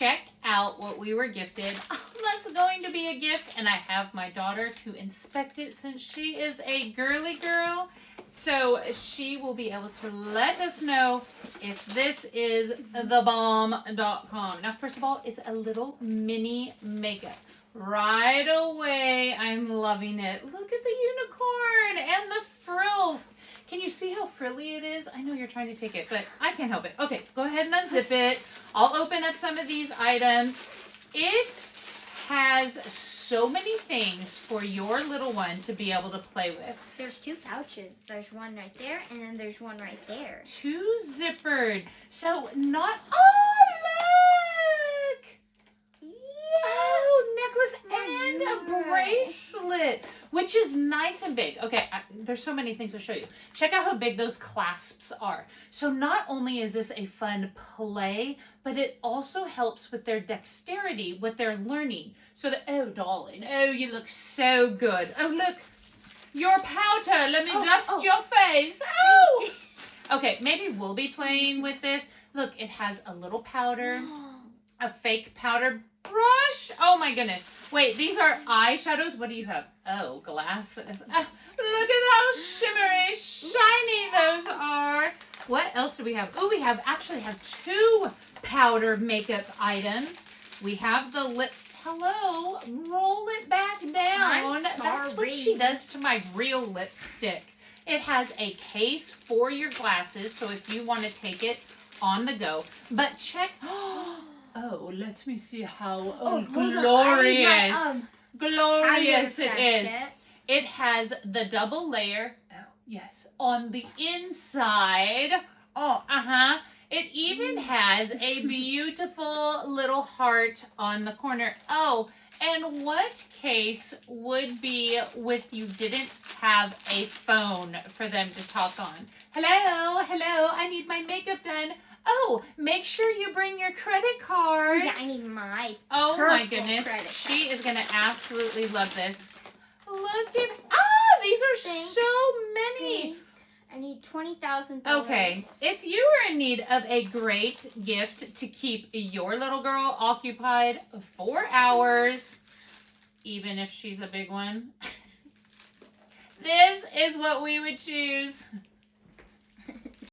check out what we were gifted. That's going to be a gift, and I have my daughter to inspect it since she is a girly girl. So she will be able to let us know if this is thebomb.com. Now, first of all, it's a little mini makeup. Right away, I'm loving it. Look at the unicorn and the frills. Can you see how frilly it is? I know you're trying to take it, but I can't help it. Okay, go ahead and unzip it. I'll open up some of these items. It has so many things for your little one to be able to play with. There's 2 pouches. There's one right there, and then there's one right there. 2 zippered. So not... Oh, look! Yes! Oh, necklace and a bracelet, which is nice and big. Okay, there's so many things to show you. Check out how big those clasps are. So not only is this a fun play, but it also helps with their dexterity, what they're learning. So that, oh, darling, oh, you look so good. Oh, look, your powder. Let me dust your face. Oh! Okay, maybe we'll be playing with this. Look, it has a little powder, a fake powder brush. Oh my goodness. Wait, these are eyeshadows. What do you have? Oh, glasses. Look at how shimmery, shiny those are. What else do we have? Oh, we actually have 2 powder makeup items. We have the lip. Hello. Roll it back down. That's what she does to my real lipstick. It has a case for your glasses, so if you want to take it on the go. But check. Oh, let me see how glorious, glorious it is. It has the double layer. Oh, yes, on the inside. Oh, It even has a beautiful little heart on the corner. Oh, and what case would be with you didn't have a phone for them to talk on? Hello, hello, I need my makeup done. Oh, make sure you bring your credit card. Yeah, I need my my goodness. She is going to absolutely love this. Look at, these are so many. I need $20,000. Okay, if you are in need of a great gift to keep your little girl occupied 4 hours, even if she's a big one, this is what we would choose.